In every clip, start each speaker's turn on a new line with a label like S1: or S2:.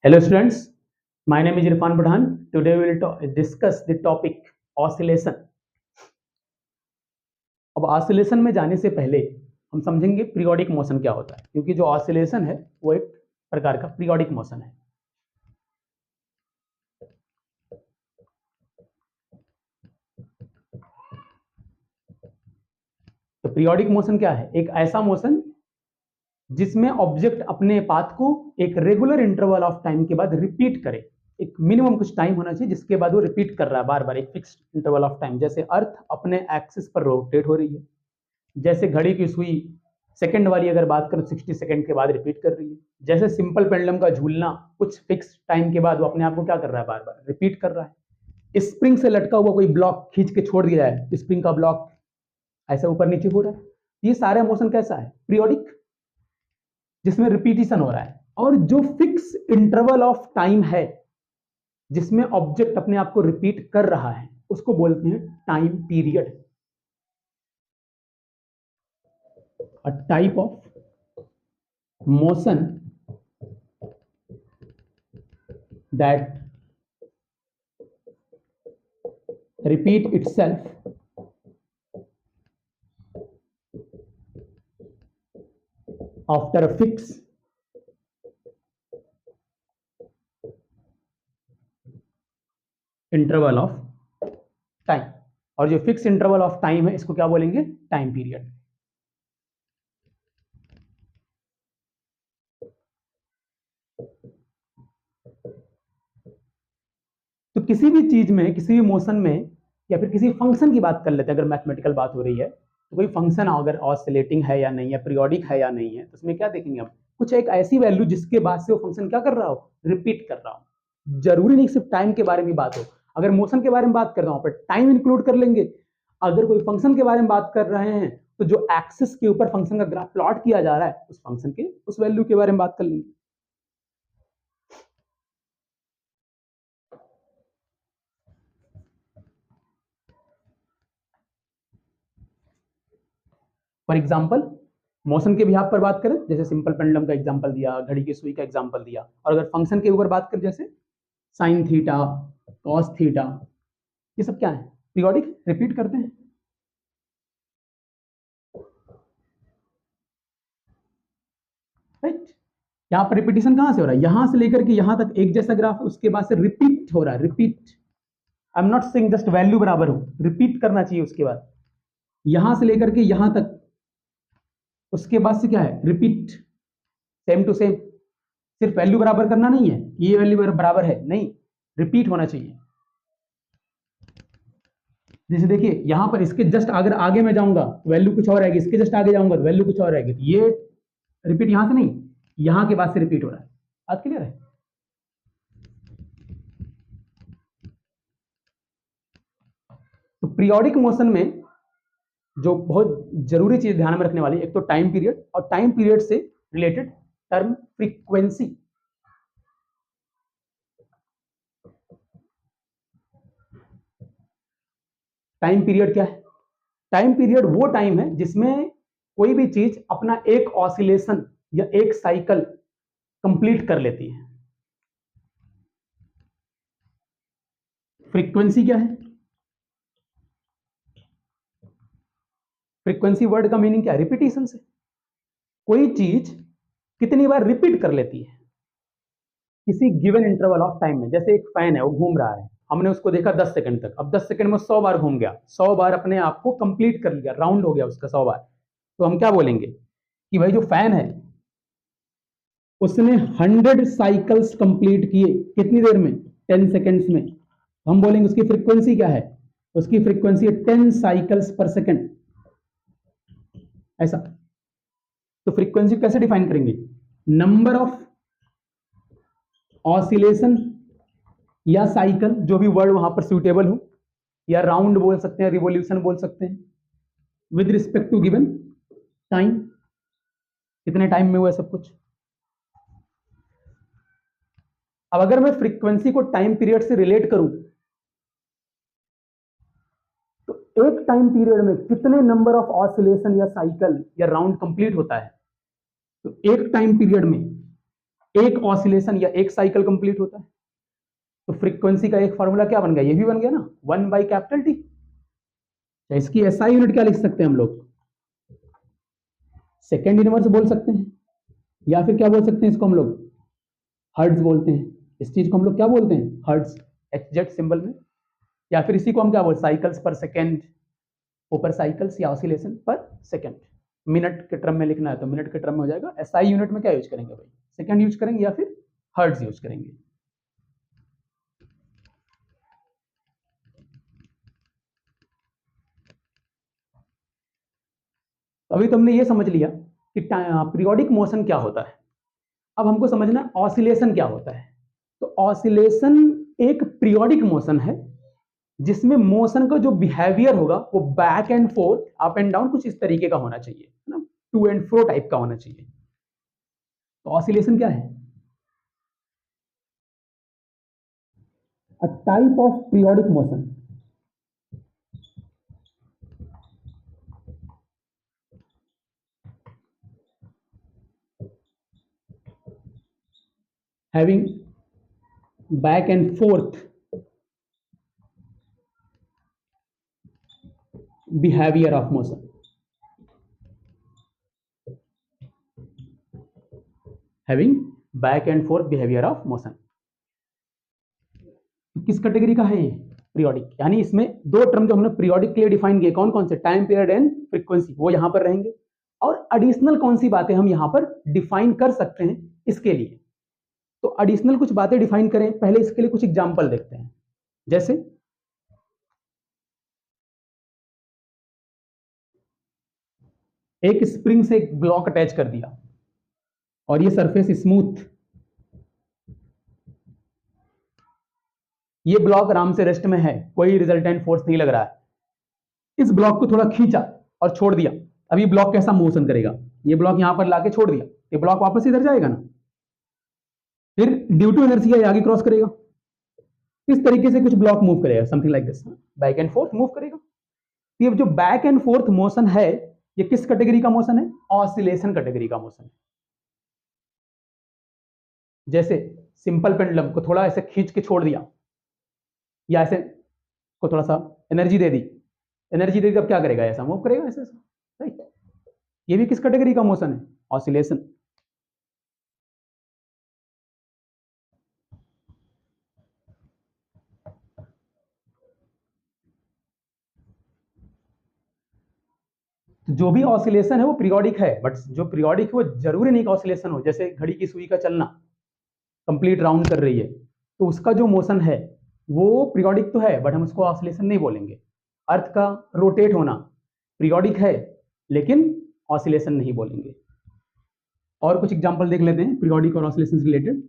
S1: Hello students, my name is Irfan Badhan. Today we will discuss the topic oscillation. अब oscillation में जाने से पहले हम समझेंगे पीरियोडिक मोशन क्या होता है, क्योंकि जो ऑसिलेशन है वो एक प्रकार का पीरियोडिक मोशन है। तो पीरियोडिक मोशन क्या है? एक ऐसा मोशन जिसमें ऑब्जेक्ट अपने पाथ को एक रेगुलर इंटरवल ऑफ टाइम के बाद रिपीट करे। एक मिनिमम कुछ टाइम होना चाहिए जिसके बाद वो रिपीट कर रहा है बार बार एक फिक्स्ड इंटरवल ऑफ टाइम। जैसे अर्थ अपने एक्सिस पर रोटेट हो रही है, जैसे घड़ी की सुई सेकंड वाली अगर बात करें 60 सेकंड के बाद रिपीट कर रही है, जैसे सिंपल पेंडुलम का झूलना कुछ फिक्स टाइम के बाद वो अपने आप को क्या कर रहा है, बार बार रिपीट कर रहा है। स्प्रिंग से लटका हुआ कोई ब्लॉक खींच के छोड़ दिया है, स्प्रिंग का ब्लॉक ऐसा ऊपर नीचे हो रहा है। ये सारा मोशन कैसा है? पीरियोडिक, जिसमें रिपीटिशन हो रहा है। और जो फिक्स इंटरवल ऑफ टाइम है जिसमें ऑब्जेक्ट अपने आप को रिपीट कर रहा है उसको बोलते हैं time period. A type of motion that repeat itself after a fixed interval of time. और जो फिक्स इंटरवल ऑफ टाइम है इसको क्या बोलेंगे? Time period. तो किसी भी चीज में, किसी भी मोशन में या फिर किसी फंक्शन की बात कर लेते हैं, अगर मैथमेटिकल बात हो रही है तो कोई फंक्शन अगर ऑसिलेटिंग है या नहीं है, पीरियोडिक है या नहीं है, तो उसमें क्या देखेंगे हम? कुछ एक ऐसी वैल्यू जिसके बाद से वो फंक्शन क्या कर रहा हो, रिपीट कर रहा हो। जरूरी नहीं सिर्फ टाइम के बारे में बात हो, अगर मोशन के बारे में बात कर रहा हूं पर टाइम इंक्लूड कर लेंगे। अगर कोई फंक्शन के बारे में बात कर रहे हैं तो जो एक्सिस के ऊपर फंक्शन का ग्राफ प्लॉट किया जा रहा है उस फंक्शन के उस वैल्यू के बारे में बात कर लेंगे। फॉर एग्जाम्पल मोशन के बिहाफ पर बात करें, जैसे सिंपल पेंडुलम का एग्जांपल दिया, घड़ी की सुई का एग्जांपल दिया। और अगर फंक्शन के ऊपर बात करें जैसे साइन थीटा, कॉस थीटा, ये सब क्या है? पीरियोडिक, रिपीट करते हैं। राइट? यहाँ पर रिपीटिशन कहां से हो रहा है? यहां से लेकर के यहां तक एक जैसा ग्राफ, उसके बाद से रिपीट हो रहा है। Repeat, I am not saying just value बराबर हो, रिपीट करना चाहिए। उसके बाद यहां से लेकर के यहां तक, उसके बाद से क्या है? Repeat, same to same. सिर्फ वैल्यू बराबर करना नहीं है, ये वैल्यू बराबर है नहीं, रिपीट होना चाहिए। जैसे देखिए यहां पर इसके जस्ट अगर आगे मैं जाऊंगा वैल्यू कुछ और आएगी, इसके जस्ट आगे जाऊंगा तो वैल्यू कुछ और आएगी। तो ये रिपीट यहां से नहीं, यहां के बाद से रिपीट हो रहा है। बात क्लियर है? तो पीरियोडिक मोशन में जो बहुत जरूरी चीज ध्यान में रखने वाली, एक तो टाइम पीरियड, और टाइम पीरियड से related term frequency. Time period क्या है? टाइम पीरियड वो टाइम है जिसमें कोई भी चीज अपना एक ऑसिलेशन या एक साइकिल कंप्लीट कर लेती है। फ्रीक्वेंसी क्या है? फ्रीक्वेंसी वर्ड का मीनिंग क्या है? रिपीटिशन से। कोई चीज कितनी बार रिपीट कर लेती है किसी गिवन इंटरवल ऑफ टाइम में। जैसे एक फैन है, वो घूम रहा है, हमने उसको देखा 10 सेकंड तक, अब 10 सेकंड में 100 बार घूम गया, 100 बार अपने आप को कंप्लीट कर लिया, राउंड हो गया उसका 100 बार। तो हम क्या बोलेंगे कि भाई जो फैन है उसने 100 साइकिल्स कंप्लीट किए, कितनी देर में? 10 सेकंड्स में। हम बोलेंगे उसकी फ्रीक्वेंसी क्या है? उसकी फ्रीक्वेंसी है 10 साइकिल्स पर सेकंड। ऐसा। तो फ्रीक्वेंसी कैसे डिफाइन करेंगे? नंबर ऑफ ऑसिलेशन या साइकिल, जो भी वर्ड वहां पर सुटेबल हो, या राउंड बोल सकते हैं, रिवोल्यूशन बोल सकते हैं, with respect to given time. कितने टाइम में हुआ सब कुछ। अब अगर मैं फ्रीक्वेंसी को टाइम पीरियड से रिलेट करूं तो एक टाइम पीरियड में कितने नंबर ऑफ ऑसिलेशन या साइकिल या राउंड कंप्लीट होता है? तो एक टाइम पीरियड में एक ऑसिलेशन या एक साइकिल कंप्लीट होता है। तो फ्रीक्वेंसी का एक फॉर्मूला क्या बन गया, ये भी बन गया ना, 1/T। इसकी एसआई यूनिट क्या लिख सकते हैं हम लोग, सेकेंड इनवर्स बोल सकते हैं, या फिर क्या बोल सकते हैं इसको हम लोग, हर्ट्ज बोलते हैं। इस चीज को हम लोग क्या बोलते हैं, हर्ट्ज, एचजेड सिंबल में। या फिर इसी को हम क्या बोलते हैं, साइकिल्स पर सेकेंड, ऊपर साइकिल्स या ऑसिलेशन पर सेकेंड। मिनट के टर्म में लिखना है तो मिनट के टर्म में हो जाएगा। एसआई यूनिट में क्या यूज करेंगे भाई, सेकेंड यूज करेंगे या फिर हर्ट्ज यूज करेंगे। अभी तुमने ये समझ लिया कि पीरियोडिक मोशन क्या होता है। अब हमको समझना ऑसिलेशन क्या होता है। तो ऑसिलेशन एक पीरियोडिक मोशन है जिसमें मोशन का जो बिहेवियर होगा वो back and fourth, up and down कुछ इस तरीके का होना चाहिए, है ना, टू एंड फ्रो टाइप का होना चाहिए। तो ऑसिलेशन क्या है, a type of periodic motion having back and forth behavior of motion, having back and forth behavior of motion। किस कैटेगरी का है ये, पीरियोडिक। यानी इसमें दो टर्म जो हमने पीरियोडिक के लिए डिफाइन किए, कौन कौन से, टाइम पीरियड एंड फ्रीक्वेंसी, वो यहां पर रहेंगे। और एडिशनल कौन सी बातें हम यहां पर डिफाइन कर सकते हैं इसके लिए। तो एडिशनल कुछ बातें डिफाइन करें, पहले इसके लिए कुछ एग्जांपल देखते हैं। जैसे एक स्प्रिंग से एक ब्लॉक अटैच कर दिया और ये सरफेस स्मूथ, ये ब्लॉक आराम से रेस्ट में है, कोई रिजल्टेंट फोर्स नहीं लग रहा है। इस ब्लॉक को थोड़ा खींचा और छोड़ दिया, अब ये ब्लॉक कैसा मोशन करेगा, ये ब्लॉक यहां पर लाके छोड़ दिया, ये ब्लॉक वापस इधर जाएगा ना, फिर ड्यू टू इनर्शिया आगे क्रॉस करेगा। इस तरीके से कुछ ब्लॉक मूव करेगा, something like this, back and fourth move करेगा। ये जो बैक एंड फोर्थ मोशन है, ये किस कैटेगरी का मोशन है, ऑसिलेशन कैटेगरी का मोशन है। जैसे सिंपल पेंडुलम को थोड़ा ऐसे खींच के छोड़ दिया, या ऐसे को थोड़ा सा एनर्जी दे दी, एनर्जी दे दी, अब क्या करेगा, ऐसा मूव करेगा ऐसे, राइट। ये भी किस कैटेगरी का मोशन है, ऑसिलेशन। जो भी ऑसिलेशन है वो पीरियोडिक है, बट जो पीरियोडिक है वो जरूरी नहीं कि ऑसिलेशन हो। जैसे घड़ी की सुई का चलना, कंप्लीट राउंड कर रही है, तो उसका जो मोशन है वो पीरियोडिक तो है, बट हम उसको ऑसिलेशन नहीं बोलेंगे। अर्थ का रोटेट होना पीरियोडिक है, लेकिन ऑसिलेशन नहीं बोलेंगे। और कुछ एग्जांपल देख लेते हैं पीरियोडिक और ऑसिलेशन से रिलेटेड।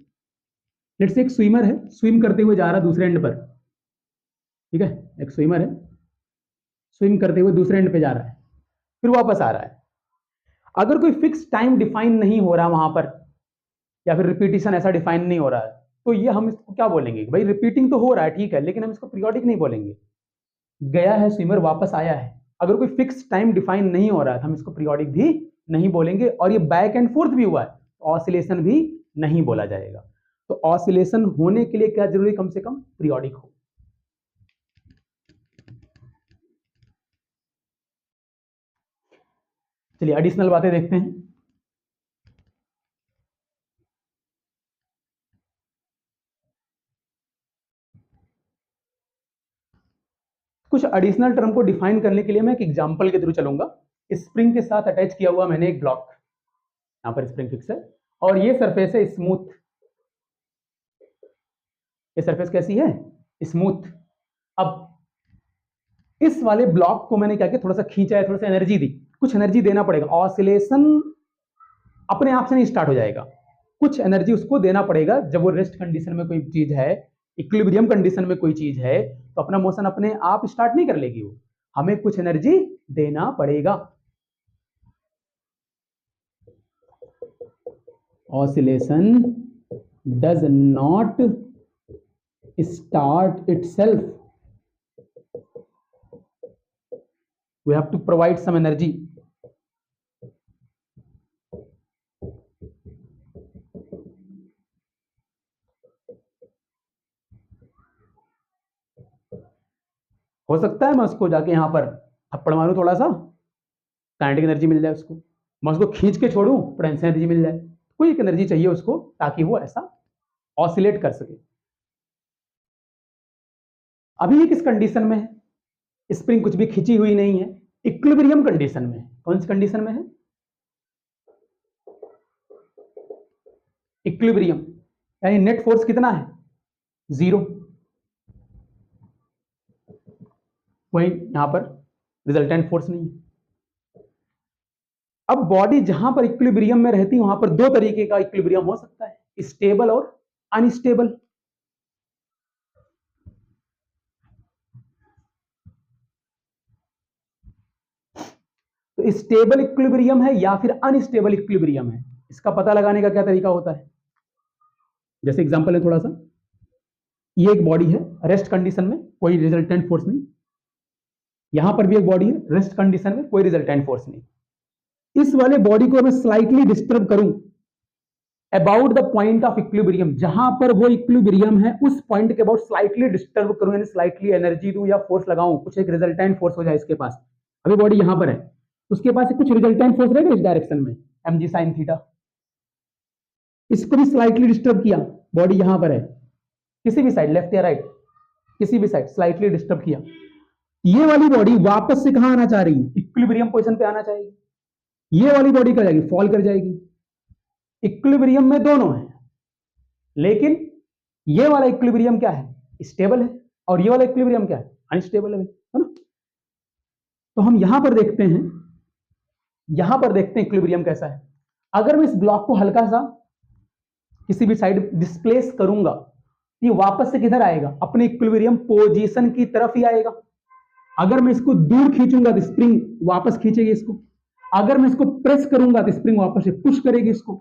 S1: लेट्स से एक स्विमर है, स्विम करते हुए जा रहा है दूसरे एंड पर, ठीक है, एक स्विमर है, स्विम करते हुए दूसरे एंड पे जा रहा है, फिर वापस आ रहा है। अगर कोई फिक्स टाइम डिफाइन नहीं हो रहा वहां पर, या फिर रिपीटिशन ऐसा डिफाइन नहीं हो रहा है, तो ये हम इसको क्या बोलेंगे, भाई रिपीटिंग तो हो रहा है ठीक है, लेकिन हम इसको पीरियोडिक नहीं बोलेंगे। गया है स्विमर, वापस आया है, अगर कोई फिक्स टाइम डिफाइन नहीं हो रहा है तो हम इसको पीरियोडिक भी नहीं बोलेंगे। और ये बैक एंड फोर्थ भी हुआ है तो ऑसिलेशन भी नहीं बोला जाएगा। तो ऑसिलेशन होने के लिए क्या जरूरी, कम से कम पीरियोडिक हो। चलिए एडिशनल बातें देखते हैं। कुछ एडिशनल टर्म को डिफाइन करने के लिए मैं एक एग्जांपल के थ्रू चलूंगा। स्प्रिंग के साथ अटैच किया हुआ मैंने एक ब्लॉक, यहां पर स्प्रिंग फिक्स है और ये सरफेस है स्मूथ। ये सरफेस कैसी है, स्मूथ। अब इस वाले ब्लॉक को मैंने क्या किया, थोड़ा सा खींचा है, थोड़ा सा एनर्जी दी, कुछ एनर्जी देना पड़ेगा। ऑसिलेशन अपने आप से नहीं स्टार्ट हो जाएगा, कुछ एनर्जी उसको देना पड़ेगा। जब वो रेस्ट कंडीशन में कोई चीज है, इक्विलिब्रियम कंडीशन में कोई चीज है, तो अपना मोशन अपने आप स्टार्ट नहीं कर लेगी वो, हमें कुछ एनर्जी देना पड़ेगा। Oscillation does not start itself, we have to provide some energy। हो सकता है मैं उसको जाके यहाँ पर थप्पड़ मारूं थोड़ा सा, काइनेटिक एनर्जी मिल जाए उसको, मैं उसको खींच के छोड़ूं, पोटेंशियल एनर्जी मिल जाए। कोई एक एनर्जी चाहिए उसको ताकि वो ऐसा ऑसिलेट कर सके। अभी ये किस कंडीशन में है? स्प्रिंग कुछ भी खिंची हुई नहीं है, इक्विलिब्रियम कंडीशन में है। कौन सी कंडीशन में है? इक्विलिब्रियम, यानी नेट फोर्स कितना है? 0। कोई यहां पर रिजल्टेंट फोर्स नहीं है। अब बॉडी जहां पर इक्विलिब्रियम में रहती है वहां पर दो तरीके का इक्विलिब्रियम हो सकता है, स्टेबल और अनस्टेबल। तो स्टेबल इक्विलिब्रियम है या फिर अनस्टेबल इक्विलिब्रियम है, इसका पता लगाने का क्या तरीका होता है? जैसे एग्जांपल है थोड़ा सा, ये एक बॉडी है रेस्ट कंडीशन में, कोई रिजल्टेंट फोर्स नहीं। यहां पर भी एक बॉडी है रेस्ट कंडीशन में, कोई रिजल्टेंट फोर्स नहीं। इस वाले बॉडी को मैं स्लाइटली डिस्टर्ब करूं about the point of equilibrium, जहां पर वो इक्विलिब्रियम है उस पॉइंट के अबाउट स्लाइटली डिस्टर्ब करूं, यानी स्लाइटली एनर्जी दूं या फोर्स लगाऊं, कुछ एक रिजल्टेंट फोर्स हो जाए इसके पास। अभी बॉडी यहां पर है, उसके पास कुछ रिजल्टेंट फोर्स रहेगा इस डायरेक्शन में, mg sin थीटा। इसको भी स्लाइटली डिस्टर्ब किया, बॉडी यहां पर है, किसी भी साइड, लेफ्ट या राइट, किसी भी साइड स्लाइटली डिस्टर्ब किया, ये वाली बॉडी वापस से कहां आना चाह रही है? इक्विलिब्रियम पोजीशन पे आना चाहेगी। ये वाली बॉडी कर जाएगी, फॉल कर जाएगी। इक्विलिब्रियम में दोनों है, लेकिन ये वाला इक्विलिब्रियम क्या है? स्टेबल है, और ये वाला इक्विलिब्रियम क्या है? अनस्टेबल है ना। तो हम यहां पर देखते हैं, इक्विलिब्रियम कैसा है। अगर मैं इस ब्लॉक को हल्का सा किसी भी साइड डिस्प्लेस करूंगा, ये वापस से किधर आएगा? अपने इक्विलिब्रियम पोजीशन की तरफ ही आएगा। अगर मैं इसको दूर खींचूंगा तो स्प्रिंग वापस खींचेगी इसको, अगर मैं इसको प्रेस करूंगा तो स्प्रिंग वापस से पुश करेगी इसको।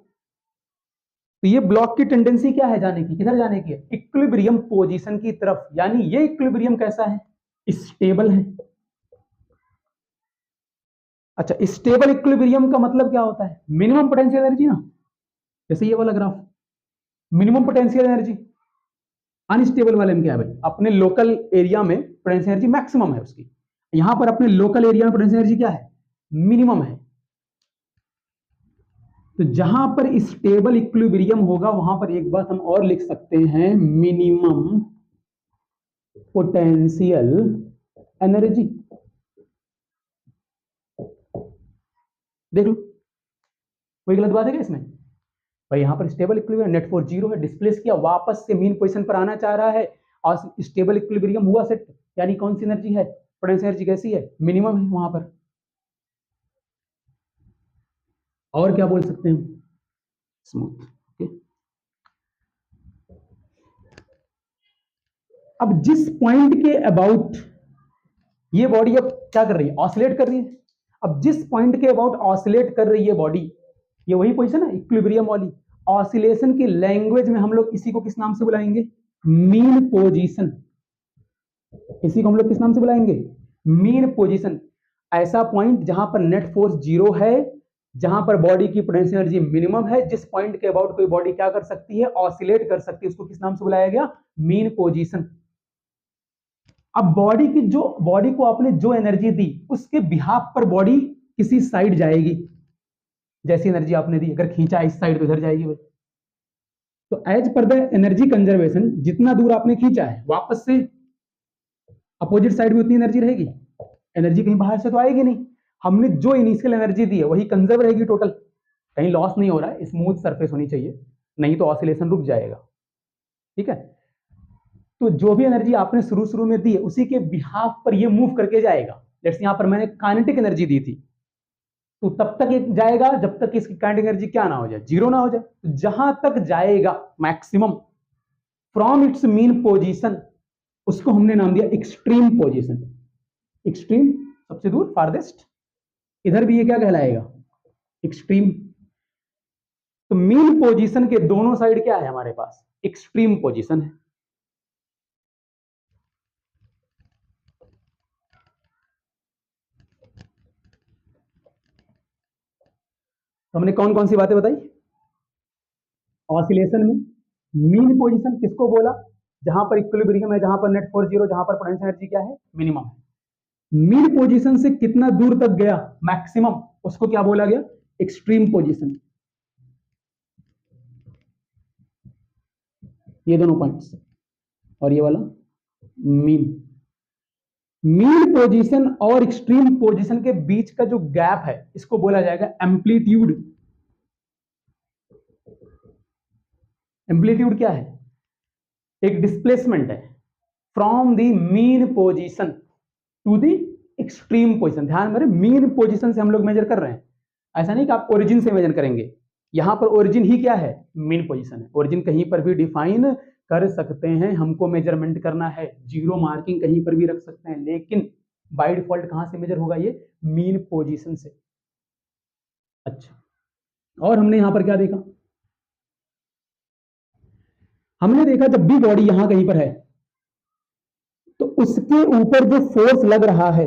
S1: तो ये ब्लॉक की टेंडेंसी क्या है जाने की? किधर जाने की है? इक्विलिब्रियम पोजीशन की तरफ। यानी ये इक्विलिब्रियम कैसा है? स्टेबल है। अच्छा, स्टेबल इक्विलिब्रियम का मतलब क्या होता है? मिनिमम पोटेंशियल एनर्जी ना, जैसे ये वाला graph, minimum potential energy. Unstable वाले में क्या है भाई? अपने लोकल एरिया में पोटेंशियल एनर्जी मैक्सिमम है उसकी, यहां पर अपने लोकल एरिया में पोटेंशियल एनर्जी क्या है? मिनिमम है। तो जहां पर स्टेबल इक्विलिब्रियम होगा वहां पर एक बात हम और लिख सकते हैं, मिनिमम पोटेंशियल एनर्जी। देख लो, कोई गलत बात है क्या इसमें? भाई यहां पर स्टेबल इक्विलिब्रियम, नेट फोर्स 0 है, डिस्प्लेस किया, वापस से मीन पोजीशन पर आना चाह रहा है, और स्टेबल इक्विलिब्रियम हुआ सेट, यानी कौन सी एनर्जी है? पोटेंशियल एनर्जी कैसी है? मिनिमम है वहां पर। और क्या बोल सकते हैं? स्मूथ। ओके, अब जिस पॉइंट के अबाउट ये बॉडी अब क्या कर रही है? ऑसिलेट कर रही है। अब जिस पॉइंट के अबाउट ऑसिलेट कर रही है बॉडी, ये वही पोजीशन है इक्विलिब्रियम वाली। ऑसिलेशन की लैंग्वेज में हम लोग इसी को किस नाम से बुलाएंगे? Mean position. इसी को हम लोग किस नाम से बुलाएंगे? Mean position. ऐसा पॉइंट जहां पर नेट फोर्स 0 है, जहां पर बॉडी की पोटेंशियल एनर्जी मिनिमम है, जिस पॉइंट के अबाउट कोई बॉडी क्या कर सकती है? ऑसिलेट कर सकती है, उसको किस नाम से बुलाया गया? Mean position. अब बॉडी को आपने जो एनर्जी दी उसके बिहाफ पर बॉडी किसी साइड जाएगी, जैसी एनर्जी आपने दी, अगर खींचा इस साइड तो इधर जाएगी भाई। तो as per the energy conservation, जितना दूर आपने खींचा है वापस से अपोजिट साइड में उतनी एनर्जी रहेगी। एनर्जी कहीं बाहर से तो आएगी नहीं, हमने जो इनिशियल एनर्जी दी है वही कंजर्व रहेगी टोटल, कहीं लॉस नहीं हो रहा है। स्मूथ सरफेस होनी चाहिए, नहीं तो ऑसिलेशन रुक जाएगा। ठीक है, तो जो भी एनर्जी आपने शुरू में दी है उसी के बिहाफ पर ये मूव करके जाएगा। जैसे यहां पर मैंने काइनेटिक एनर्जी दी थी, तो तब तक ये जाएगा जब तक इसकी काइनेटिक एनर्जी क्या ना हो जाए? 0 ना हो जाए। तो जहां तक जाएगा maximum from its mean position, उसको हमने नाम दिया एक्सट्रीम पोजीशन। एक्सट्रीम सबसे दूर, फारदेस्ट, इधर भी ये क्या कहलाएगा? एक्सट्रीम। तो मीन पोजीशन के दोनों साइड क्या है हमारे पास? एक्सट्रीम पोजीशन है। तो हमने कौन कौन सी बातें बताई? ऑसिलेशन में मीन पोजीशन किसको बोला? जहां पर इक्विलिब्रियम है, जहां पर नेट फोर्स 0, जहां पर पोटेंशियल एनर्जी क्या है? मिनिमम है। मीन पोजीशन से कितना दूर तक गया मैक्सिमम, उसको क्या बोला गया, एक्सट्रीम पोजीशन। ये दोनों पॉइंट्स और ये वाला मीन। मीन पोजीशन और एक्सट्रीम पोजीशन के बीच का जो गैप है इसको बोला जाएगा एम्पलीट्यूड। एम्पलीट्यूड क्या है, एक डिस्प्लेसमेंट है from the mean position to the extreme position. ध्यान मेरे, मीन पोजीशन से हम लोग मेजर कर रहे हैं, ऐसा नहीं कि आप ओरिजिन से मेजर करेंगे। यहां पर ओरिजिन ही क्या है, मीन पोजीशन है। ओरिजिन कहीं पर भी डिफाइन कर सकते हैं, हमको मेजरमेंट करना है, जीरो मार्किंग कहीं पर भी रख सकते हैं, लेकिन बाय डिफॉल्ट कहां से मेजर होगा, ये मीन पोजीशन से। अच्छा, और हमने यहां पर क्या देखा, हमने देखा जब भी बॉडी यहां कहीं पर है तो उसके ऊपर जो फोर्स लग रहा है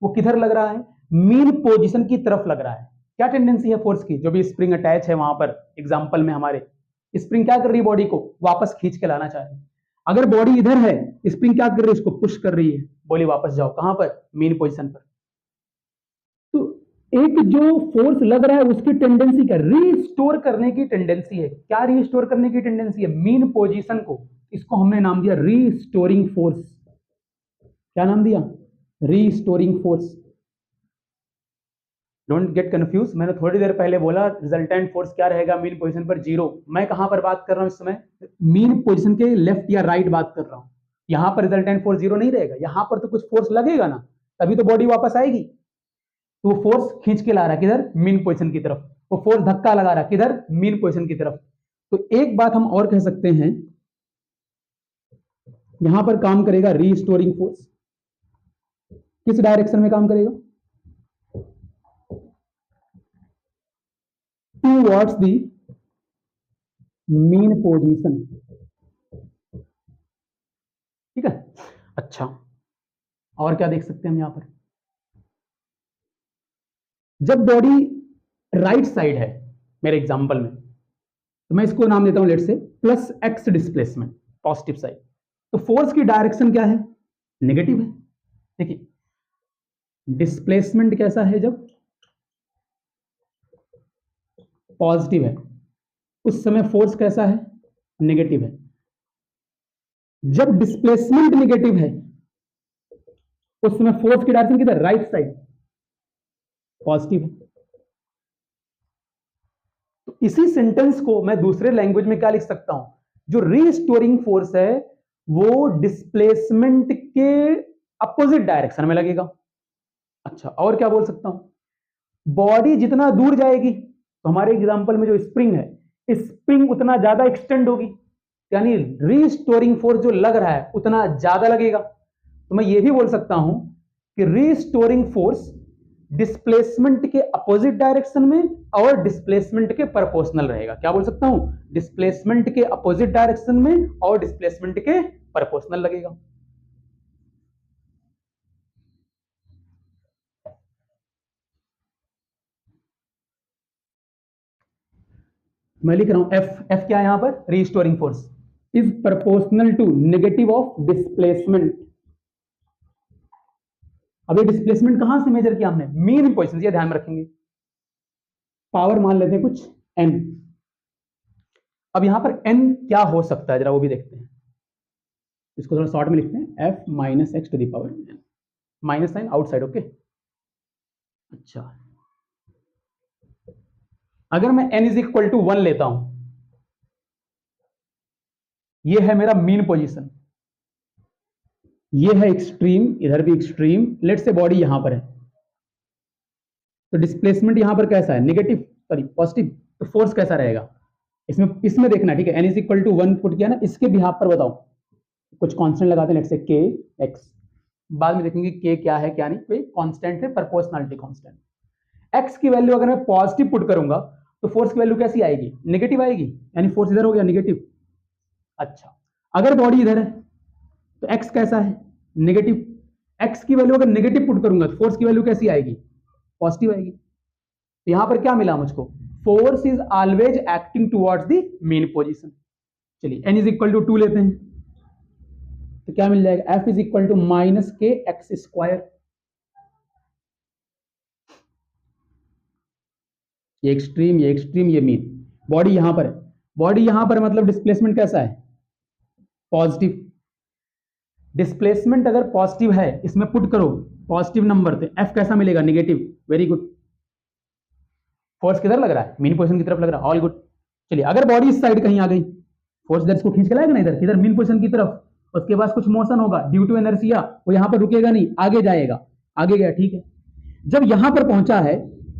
S1: वो किधर लग रहा है, मीन पोजीशन की तरफ लग रहा है। क्या टेंडेंसी है फोर्स की, जो भी स्प्रिंग अटैच है वहां पर एग्जांपल में हमारे, स्प्रिंग क्या कर रही है, बॉडी को वापस खींच के लाना चाह रही है। अगर बॉडी इधर है, स्प्रिंग क्या कर रही है, इसको पुश कर रही है, बोली वापस जाओ, कहां पर, मीन पोजीशन पर। तो एक जो फोर्स लग रहा है उसकी टेंडेंसी क्या, रीस्टोर करने की टेंडेंसी है। क्या रीस्टोर करने की टेंडेंसी है, मीन पोजीशन को। इसको हमने नाम दिया रीस्टोरिंग फोर्स। क्या नाम दिया, restoring force. Don't get confuse, मैंने थोड़ी देर पहले बोला रिजल्टेंट फोर्स क्या रहेगा मीन पोजीशन पर, जीरो। मैं कहां पर बात कर रहा हूं इस समय, मीन पोजीशन के लेफ्ट या राइट बात कर रहा हूं। यहां पर रिजल्टेंट फोर्स जीरो नहीं रहेगा, यहां पर तो कुछ फोर्स लगेगा ना, तभी तो बॉडी वापस आएगी। तो वो फोर्स खींच के ला रहा है किधर, मीन पोजीशन की तरफ। वो फोर्स धक्का लगा रहा है किधर, मीन पोजीशन की तरफ। तो एक बात हम और कह सकते हैं, यहां पर काम करेगा रीस्टोरिंग फोर्स। किस डायरेक्शन में काम करेगा, टूवर्ड्स द मीन पोजीशन। ठीक है, अच्छा, और क्या देख सकते हैं हम यहां पर, जब बॉडी राइट साइड है मेरे एग्जांपल में, तो मैं इसको नाम देता हूं लेट से plus x displacement, positive side. तो फोर्स की डायरेक्शन क्या है, नेगेटिव है। देखिए डिस्प्लेसमेंट कैसा है, जब पॉजिटिव है उस समय फोर्स कैसा है, नेगेटिव है। जब डिस्प्लेसमेंट नेगेटिव है उस समय फोर्स की डायरेक्शन किधर, राइट साइड, पॉजिटिव है। तो इसी सेंटेंस को मैं दूसरे लैंग्वेज में क्या लिख सकता हूं, जो रीस्टोरिंग फोर्स है वो डिस्प्लेसमेंट के अपोजिट डायरेक्शन में लगेगा। अच्छा, और क्या बोल सकता हूं, बॉडी जितना दूर जाएगी, तो हमारे एग्जांपल में जो स्प्रिंग है, स्प्रिंग उतना ज्यादा एक्सटेंड होगी, यानी रीस्टोरिंग फोर्स जो लग रहा है उतना ज्यादा लगेगा। तो मैं ये भी बोल सकता हूं कि रीस्टोरिंग फोर्स डिस्प्लेसमेंट के अपोजिट डायरेक्शन में और डिस्प्लेसमेंट के प्रोपोर्शनल रहेगा। क्या बोल सकता हूं, डिस्प्लेसमेंट के अपोजिट डायरेक्शन में और डिस्प्लेसमेंट के प्रोपोर्शनल लगेगा। मैं लिख रहा हूं एफ, एफ क्या है यहां पर, restoring force is proportional to negative of displacement. अब ये डिस्प्लेसमेंट कहां से मेजर किया हमने, मीन पोजीशन, ये ध्यान में रखेंगे। पावर मान लेते हैं कुछ n। अब यहां पर n क्या हो सकता है जरा वो भी देखते हैं, इसको थोड़ा शॉर्ट में लिखते हैं, f minus x to the power n, minus sign outside, okay. अच्छा, अगर मैं n इज इक्वल टू 1 लेता हूं, ये है मेरा मीन पोजीशन, ये है एक्सट्रीम, इधर भी एक्सट्रीम, लेट से बॉडी यहां पर है, तो डिस्प्लेसमेंट यहां पर कैसा है, नेगेटिव, सॉरी पॉजिटिव। तो फोर्स कैसा रहेगा, इसमें देखना, ठीक है, n is equal to 1 put किया ना, इसके बिहाफ पर बताओ, कुछ कांस्टेंट लगाते हैं, लेट से k x, बाद में देखेंगे k क्या है क्या नहीं, कोई कांस्टेंट है, प्रोपोर्शनलिटी कांस्टेंट। x की वैल्यू अगर मैं पॉजिटिव पुट करूंगा तो फोर्स की वैल्यू कैसी आएगी, नेगेटिव आएगी, यानी फोर्स इधर हो गया नेगेटिव। अच्छा, अगर बॉडी इधर है तो x कैसा है, नेगेटिव। x की वैल्यू अगर नेगेटिव पुट करूंगा तो फोर्स की वैल्यू कैसी आएगी, पॉजिटिव आएगी। तो यहां पर क्या मिला मुझको, force is always acting towards the mean position. चलिए n इज इक्वल टू 2 लेते हैं, तो क्या मिल जाएगा, f is equal to minus k x square. ये एक्सट्रीम, ये एक्सट्रीम, ये मीन। बॉडी यहां पर है, बॉडी यहां पर मतलब डिस्प्लेसमेंट कैसा है? पॉजिटिव। डिस्प्लेसमेंट अगर पॉजिटिव है, इसमें पुट करो पॉजिटिव नंबर, तो एफ कैसा मिलेगा? नेगेटिव। Very good. फोर्स किधर लग रहा है? मीन पोजीशन की तरफ लग रहा है। All good. चलिए, अगर बॉडी इस साइड कहीं आ गई, फोर्स इधर इसको खींच के लाएगा ना, इधर इधर मीन पोजीशन की तरफ, उसके पास कुछ मोशन होगा ड्यू टू इनर्शिया, वो यहां पर रुकेगा नहीं, आगे जाएगा। आगे गया, ठीक है। जब यहां पर पहुंचा है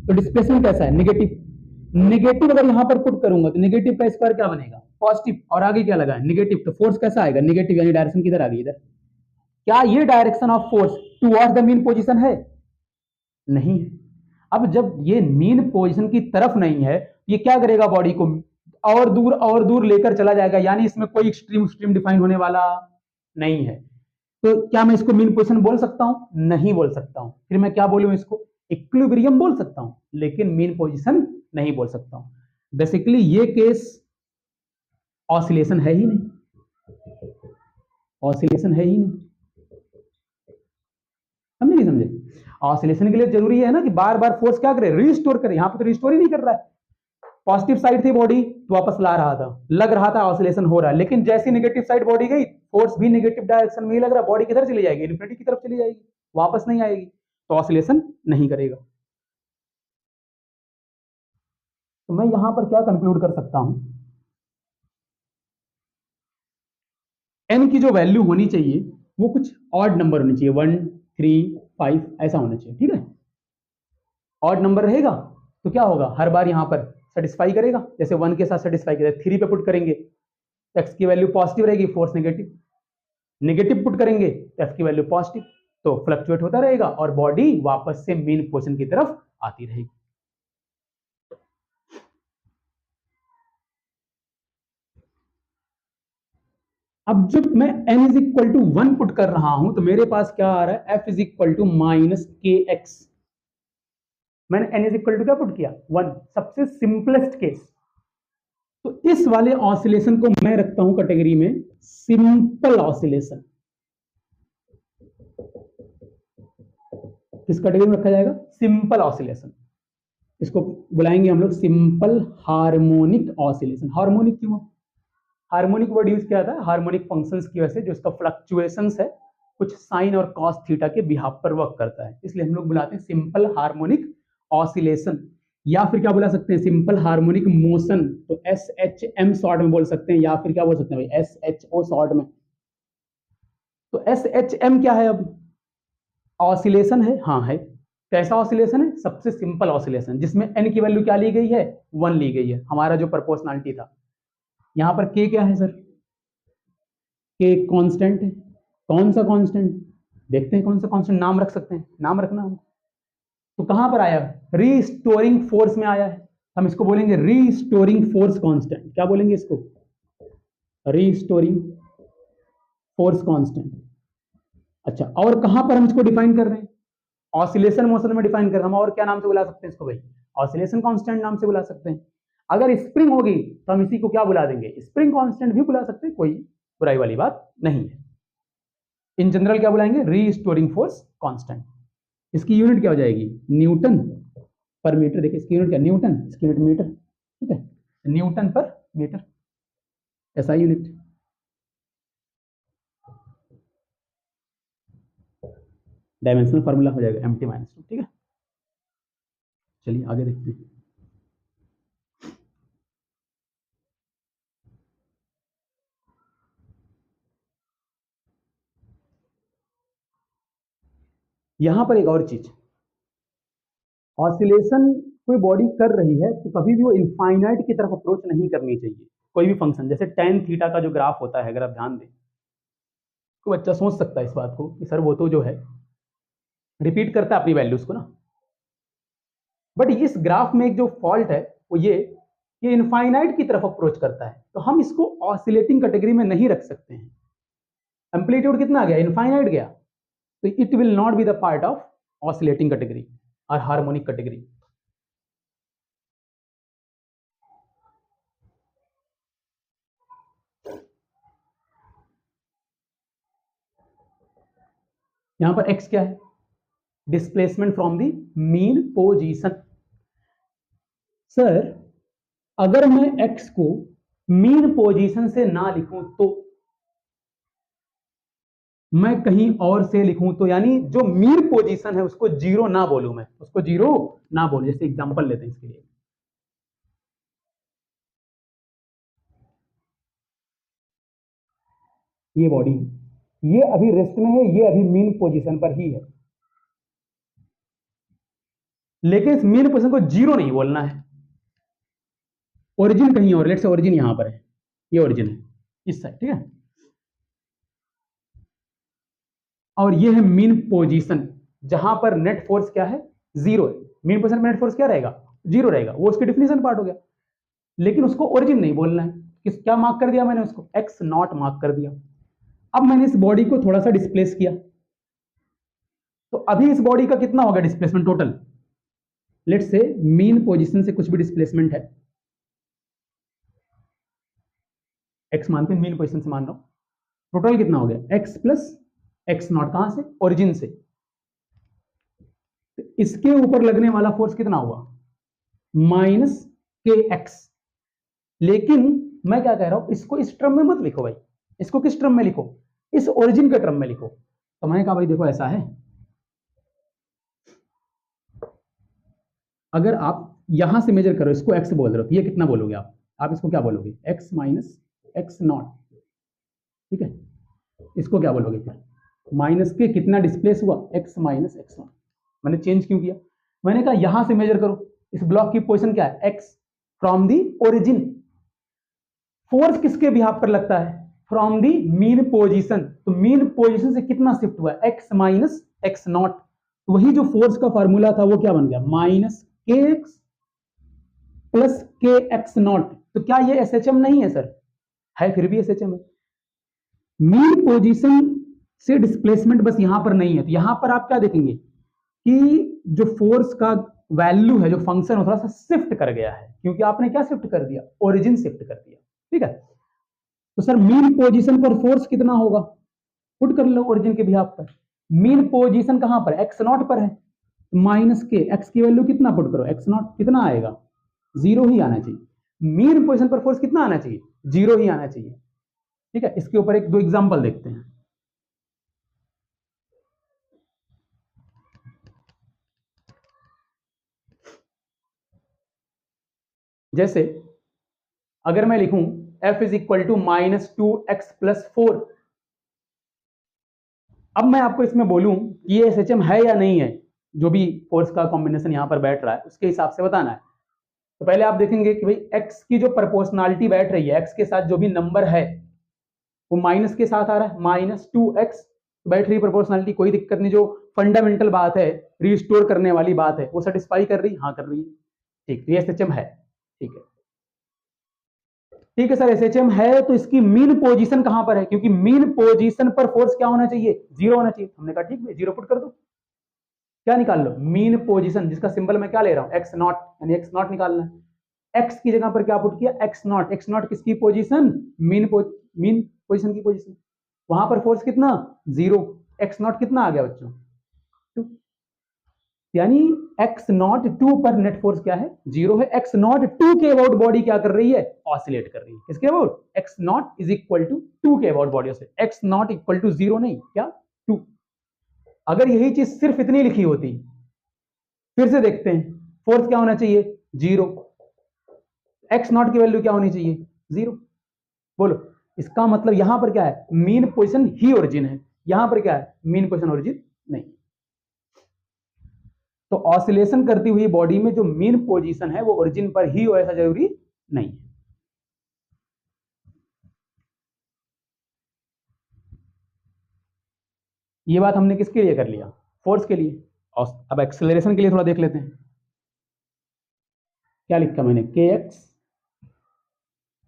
S1: तो डिस्प्लेसमेंट कैसा है? नेगेटिव। नेगेटिव अगर यहां पर पुट करूंगा तो नेगेटिव का स्क्वायर क्या बनेगा? पॉजिटिव। और आगे क्या लगा है? नेगेटिव। तो फोर्स कैसा आएगा? नेगेटिव, यानी डायरेक्शन किधर आ गई? इधर। क्या ये direction of force towards the mean position है? नहीं है। अब जब ये मीन पोजीशन की तरफ नहीं है, ये क्या करेगा? बॉडी को और दूर लेकर चला जाएगा, यानी इसमें कोई एक्सट्रीम एक्सट्रीम डिफाइन होने वाला नहीं है। तो क्या मैं इसको मीन पोजीशन बोल सकता हूं? नहीं बोल सकता हूं। फिर मैं क्या बोलूं इसको? इक्विलिब्रियम बोल सकता हूं, लेकिन मीन पोजीशन नहीं बोल सकता हूं। बेसिकली ये केस ऑसिलेशन है ही नहीं, ऑसिलेशन है ही नहीं। समझे नहीं समझे? ऑसिलेशन के लिए जरूरी है ना कि बार बार फोर्स क्या करे? रिस्टोर करे। यहां पर तो रिस्टोर ही नहीं कर रहा है। पॉजिटिव साइड थी बॉडी तो वापस ला रहा था, लग रहा था ऑसिलेशन हो रहा है, लेकिन जैसी नेगेटिव साइड बॉडी गई, फोर्स भी नेगेटिव डायरेक्शन में ही लग रहा है, बॉडी किधर चली जाएगी? इन्फिनिटी की तरफ चली जाएगी, वापस नहीं आएगी, तो ऑसिलेशन नहीं करेगा। तो मैं यहां पर क्या कंक्लूड कर सकता हूं? एन की जो वैल्यू होनी चाहिए वो कुछ ऑड नंबर होनी चाहिए, 1, 3, 5 ऐसा होना चाहिए, ठीक है। ऑड नंबर रहेगा तो क्या होगा? हर बार यहां पर सेटिस्फाई करेगा, जैसे 1 के साथ सेटिस्फाई करेगा। 3 पे पुट करेंगे, एक्स की वैल्यू पॉजिटिव रहेगी, फोर्स नेगेटिव। नेगेटिव पुट करेंगे, एफ की वैल्यू पॉजिटिव, तो फ्लक्चुएट होता रहेगा और बॉडी वापस से मेन पोजीशन की तरफ आती रहेगी। अब जब मैं n is equal to 1 put कर रहा हूं तो मेरे पास क्या आ रहा है? f is equal to minus k x. मैंने n इज इक्वल टू क्या पुट किया? 1, सबसे सिंपलेस्ट केस। तो इस वाले ऑसिलेशन को मैं रखता हूं कैटेगरी में सिंपल ऑसिलेशन। किस कैटेगरी में रखा जाएगा? Simple oscillation. इसको बुलाएंगे हम लोग सिंपल हार्मोनिक ऑसिलेशन। हार्मोनिक क्यों? हार्मोनिक वर्ड यूज किया था हार्मोनिक फंक्शंस की वजह से, जो इसका फ्लक्चुएशंस है कुछ साइन और कॉस थीटा के बिहाफ पर वर्क करता है, इसलिए हम लोग बुलाते हैं सिंपल हार्मोनिक ऑसिलेशन। या फिर क्या बुला सकते हैं? Simple harmonic motion. तो एस एच एम शॉर्ट में बोल सकते हैं, या फिर क्या बोल सकते हैं भाई? एस एच ओ शॉर्ट में। तो एस एच एम क्या है? अब ऑसिलेशन है, हाँ है। कैसा ऑसिलेशन है? सबसे सिंपल ऑसिलेशन, जिसमें एन की वैल्यू क्या ली गई है? 1 ली गई है, हमारा जो प्रोपोर्शनलिटी था। यहां पर के क्या है सर? के कांस्टेंट है। कौन सा कांस्टेंट? देखते हैं कौन सा कांस्टेंट। नाम रख सकते हैं, नाम रखना हम। तो कहां पर आया? रीस्टोरिंग फोर्स में आया है। हम इसको बोलेंगे रीस्टोरिंग फोर्स कांस्टेंट। क्या बोलेंगे इसको? Restoring force constant. अच्छा, और कहां पर हम इसको डिफाइन कर रहे हैं? ऑसिलेशन मोशन में डिफाइन कर रहे हैं। हम और क्या नाम से बुला सकते हैं इसको भाई? ऑसिलेशन कांस्टेंट नाम से बुला सकते हैं। अगर स्प्रिंग होगी तो हम इसी को क्या बुला देंगे? स्प्रिंग कांस्टेंट भी बुला सकते हैं, कोई बुराई वाली बात नहीं है। इन जनरल क्या बुलाएंगे? Restoring force constant. इसकी यूनिट क्या हो जाएगी? न्यूटन पर मीटर। देखिए इसकी यूनिट क्या? न्यूटन, इसकी यूनिट मीटर, ठीक है। न्यूटन पर मीटर ऐसा यूनिट। डायमेंशनल फार्मूला हो जाएगा mt माइनस 2, ठीक है। चलिए आगे देखते हैं। यहां पर एक और चीज, ऑसिलेशन कोई बॉडी कर रही है तो कभी भी वो इनफाइनाइट की तरफ अप्रोच नहीं करनी चाहिए। कोई भी फंक्शन, जैसे टेन थीटा का जो ग्राफ होता है, अगर आप ध्यान दें, तो बच्चा सोच सकता है इस बात को कि सर वो तो जो है रिपीट करता है अपनी वैल्यूज को ना। बट इस ग्राफ में एक जो फॉल्ट है वो ये इनफाइनाइट की तरफ अप्रोच करता है, तो हम इसको ऑसिलेटिंग कैटेगरी में नहीं रख सकते हैं। एम्पलीट्यूड कितना गया? इनफाइनाइट गया, तो it will not be the part of oscillating category और हार्मोनिक कैटेगरी। यहां पर x क्या है? Displacement from the mean position. Sir अगर मैं x को मीन पोजीशन से ना लिखूं तो मैं कहीं और से लिखूं तो, यानी जो मीन पोजीशन है उसको जीरो ना बोलूं, मैं उसको जीरो ना बोलूं। जैसे एग्जांपल लेते हैं इसके लिए, ये बॉडी ये अभी रेस्ट में है, ये अभी मीन पोजीशन पर ही है, लेकिन इस मीन पोजीशन को जीरो नहीं बोलना है। ओरिजिन कहीं और, लेट्स से ओरिजिन यहां पर है, ये ओरिजिन है इस साइड, ठीक है, और ये है मीन पोजीशन जहां पर नेट फोर्स क्या है, जीरो है। मीन पोजीशन में नेट फोर्स क्या रहेगा, जीरो रहेगा, वो उसकी डिफिनेशन पार्ट हो गया। लेकिन उसको ओरिजिन नहीं बोलना है, किस क्या मार्क कर दिया मैंने, उसको एक्स नॉट मार्क कर दिया। अब मैंने इस बॉडी को थोड़ा सा डिस्प्लेस किया, तो अभी इस बॉडी का कितना होगा displacement total, let's say mean position से कुछ भी डिस्प्लेसमेंट है, एक्स मानते हैं, मीन पोजीशन से मान रहा हूं, टोटल कितना हो गया एक्स प्लस एक्स नॉट, कहां से, ओरिजिन से। तो इसके ऊपर लगने वाला फोर्स कितना हुआ, माइनस के एक्स। लेकिन मैं क्या कह रहा हूं, इसको इस टर्म में मत लिखो भाई, इसको किस टर्म में लिखो, इस ओरिजिन के टर्म में लिखो। तो मैंने कहा भाई देखो ऐसा है, अगर आप यहां से मेजर करो, इसको एक्स बोल रहे हो, ये कितना बोलोगे आप इसको क्या बोलोगे, एक्स माइनस एक्स नॉट, ठीक है, इसको क्या बोलोगे फिर, माइनस के कितना डिस्प्लेस हुआ, एक्स माइनस एक्स नॉट। मैंने चेंज क्यों किया, मैंने कहा यहां से मेजर करो, इस ब्लॉक की पोजीशन क्या है, x from the origin. Force किसके बिहाफ पर लगता है, फ्रॉम दी मीन पोजीशन, तो मीन पोजीशन से कितना शिफ्ट हुआ, एक्स माइनस एक्स नॉट। वही जो फोर्स का फॉर्मूला था वो क्या बन गया, माइनस के एक्स प्लस के एक्स नॉट। तो क्या ये एसएचएम नहीं है सर, है, फिर भी एसएचएम है। मीन पोजीशन से डिस्प्लेसमेंट बस यहां पर नहीं है, तो यहां पर आप क्या देखेंगे कि जो फोर्स का वैल्यू है, जो फंक्शन, थोड़ा सा शिफ्ट कर गया है, क्योंकि आपने क्या शिफ्ट कर दिया, ओरिजिन शिफ्ट कर दिया, ठीक है। तो सर मीन पोजीशन पर फोर्स कितना होगा, पुट कर लो ओरिजिन के बिहाफ पर। मीन पोजीशन कहां पर, एक्स नॉट पर है, माइनस के एक्स की वैल्यू कितना पुट करो, एक्स नॉट कितना आएगा, जीरो ही आना चाहिए। मीन पोजीशन पर फोर्स कितना आना चाहिए, जीरो ही आना चाहिए, ठीक है। इसके ऊपर एक दो एग्जांपल देखते हैं। जैसे अगर मैं लिखूं F is equal to minus two x plus four, अब मैं आपको इसमें बोलूं कि ये एसएचएम है या नहीं है, जो भी फोर्स का कॉम्बिनेशन यहां पर बैठ रहा है उसके हिसाब से बताना है। तो पहले आप देखेंगे कि भाई एक्स की जो प्रोपोर्शनलिटी बैठ रही है, एक्स के साथ जो भी नंबर है वो माइनस के साथ आ रहा है, माइनस टू एक्स बैठ रही प्रोपोर्शनलिटी, कोई दिक्कत नहीं। जो फंडामेंटल बात है, रिस्टोर करने वाली बात है, वो सेटिस्फाई कर रही, हाँ कर रही है, ठीक, ये एसएचएम है, ठीक है। ठीक है सर, एसएचएम है, तो इसकी मीन पोजीशन कहां पर है, क्योंकि मीन पोजीशन पर फोर्स क्या होना चाहिए, जीरो होना चाहिए। हमने कहा ठीक है, जीरो पुट कर दो, क्या निकाल लो, मीन पोजीशन, जिसका सिंबल मैं क्या ले रहा हूं, एक्स नॉट, यानी एक्स नॉट निकालना है। एक्स की जगह पर क्या पुट किया, एक्स नॉट। एक्स नॉट किसकी पोजीशन, मीन पोजीशन की पोजीशन, वहां पर फोर्स कितना, जीरो। एक्स नॉट कितना आ गया बच्चों, टू, यानी एक्स नॉट टू पर नेट फोर्स क्या है, जीरो है। एक्स नॉट टू के अबाउट बॉडी क्या कर रही है, ऑसिलेट कर रही है, किसके about, x naught is equal to two के अबाउट बॉडी से, x naught equal to zero नहीं, क्या, टू। अगर यही चीज सिर्फ इतनी लिखी होती, फिर से देखते हैं, फोर्स क्या होना चाहिए, जीरो, एक्स नॉट की वैल्यू क्या होनी चाहिए, जीरो। बोलो, इसका मतलब यहां पर क्या है, मीन पोजीशन ही ओरिजिन है, यहां पर क्या है, मीन पोजीशन ओरिजिन नहीं। तो ऑसिलेशन करती हुई बॉडी में जो मीन पोजीशन है वो ओरिजिन पर ही हो, ऐसा जरूरी नहीं है। ये बात हमने किसके लिए कर लिया, फोर्स के लिए। और अब एक्सेलरेशन के लिए थोड़ा देख लेते हैं, क्या लिखा मैंने, के x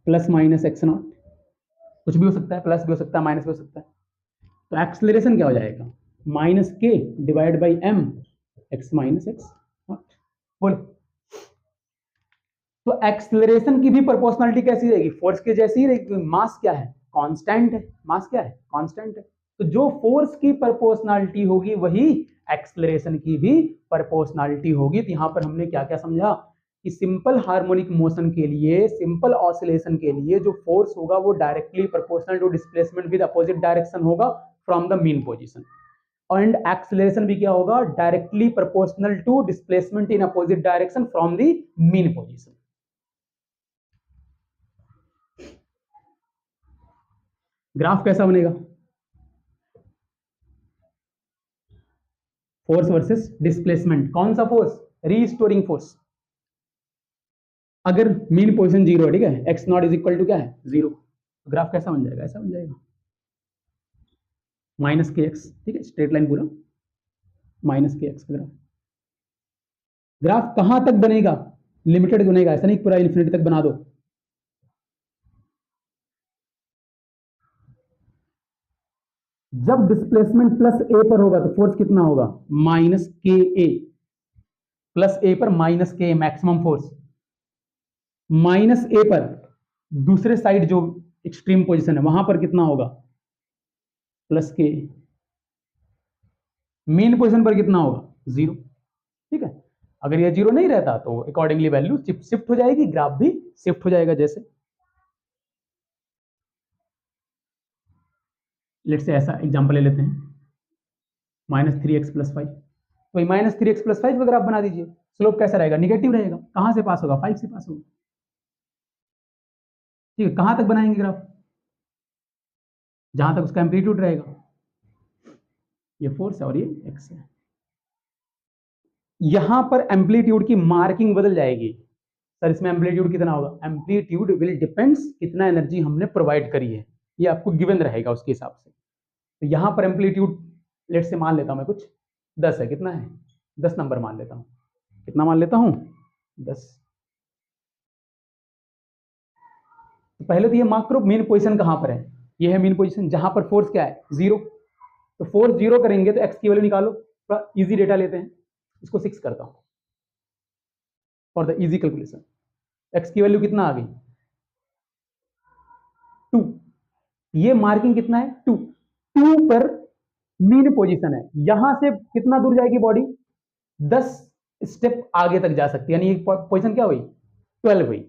S1: plus minus x not, कुछ भी हो सकता है, प्लस भी हो सकता है, माइनस भी हो सकता है। तो एक्सेलरेशन क्या हो जाएगा, minus k divide by m x minus x naught. बोलो, तो एक्सेलरेशन की भी प्रोपोर्शनलिटी कैसी रहेगी, फोर्स के जैसी ही रहेगी। मास क्या है, कांस्टेंट है, मास क्या है, कांस्टेंट है। तो जो फोर्स की प्रोपोर्शनलिटी होगी वही एक्सेलरेशन की भी प्रोपोर्शनलिटी होगी। तो यहां पर हमने क्या क्या समझा, कि सिंपल हार्मोनिक मोशन के लिए, सिंपल ऑसिलेशन के लिए जो फोर्स होगा वो directly proportional to displacement with opposite direction होगा from the mean position, and acceleration भी क्या होगा, directly proportional to displacement in opposite direction from the mean position. Graph कैसा बनेगा, फोर्स वर्सेस डिस्प्लेसमेंट, कौन सा फोर्स, रीस्टोरिंग फोर्स। अगर mean position 0 है, ठीक है, x naught is equal to क्या है 0, तो ग्राफ कैसा बन जाएगा, ऐसा बन जाएगा माइनस के एक्स, ठीक है, स्ट्रेट लाइन पूरा माइनस के एक्स का ग्राफ। ग्राफ कहां तक बनेगा, लिमिटेड बनेगा, ऐसा नहीं पूरा इन्फिनिटी तक बना दो। जब डिस्प्लेसमेंट प्लस ए पर होगा तो फोर्स कितना होगा, माइनस के ए, प्लस ए पर माइनस के, मैक्सिमम फोर्स माइनस ए पर, दूसरे साइड जो एक्सट्रीम पोजीशन है वहां पर कितना होगा, प्लस के, मेन पोजीशन पर कितना होगा 0, ठीक है। अगर ये 0 नहीं रहता तो अकॉर्डिंगली वैल्यू शिफ्ट हो जाएगी, ग्राफ भी शिफ्ट हो जाएगा। जैसे लेट्स से ऐसा एग्जांपल ले लेते हैं, -3x+5, तो -3x+5 का ग्राफ बना दीजिए, स्लोप कैसा रहेगा, निगेटिव रहेगा, कहां से पास होगा, 5 से पास होगा, ठीक है। कहां तक बनाएंगे ग्राफ, जहां तक उसका एम्पलीट्यूड रहेगा, ये फोर्स है और ये एक्स है। यहां पर एम्पलीट्यूड की मार्किंग बदल जाएगी, सर इसमें एम्पलीट्यूड कितना होगा, एम्पलीट्यूड विल डिपेंड्स कितना एनर्जी हमने प्रोवाइड करी है, ये आपको गिवन रहेगा उसके हिसाब से। तो यहां पर एम्पलीट्यूड लेट से मान लेता हूं मैं कुछ 10 है, कितना है 10 नंबर मान लेता हूं, कितना मान लेता हूं 10। तो पहले तो ये मार्क मेन पोजीशन कहां पर है, ये है मेन पोजीशन, जहां पर फोर्स क्या है 0, तो फोर्स 0 करेंगे तो एक्स की वैल्यू निकालो, थोड़ा इजी डेटा लेते हैं, इसको 6 करता हूं for the easy calculation. X की वैल्यू कितना आ गई 2, ये मार्किंग कितना है 2, 2 पर मीन पोजीशन है, यहां से कितना दूर जाएगी बॉडी, 10 स्टेप आगे तक जा सकती है, यानी पोजीशन क्या हुई 12 हुई।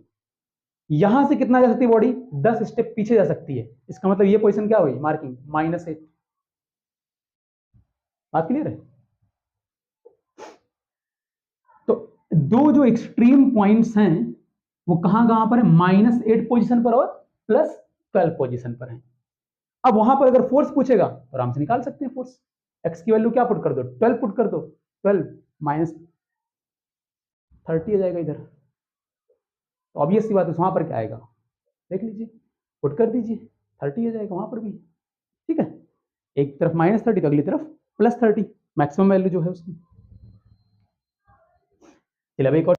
S1: यहां से कितना जा सकती है बॉडी, 10 स्टेप पीछे जा सकती है, इसका मतलब ये पोजीशन क्या हुई मार्किंग -8। बात क्लियर है। तो दो जो एक्सट्रीम पॉइंट्स हैं वो कहां कहां पर है, -8 पोजीशन पर और +12 पोजीशन पर है। अब वहां पर अगर फोर्स पूछेगा तो आराम से निकाल सकते हैं फोर्स, एक्स की वैल्यू क्या पुट कर दो 12 पुट कर दो, 12 -30 आ जाएगा इधर, तो ऑब्वियस सी बात है वहां पर क्या आएगा देख लीजिए, पुट कर दीजिए 30 आ जाएगा वहां पर भी, ठीक है। एक तरफ -30 तो अगली तरफ +30, मैक्सिमम वैल्यू जो है उसकी। चलिए अब एक और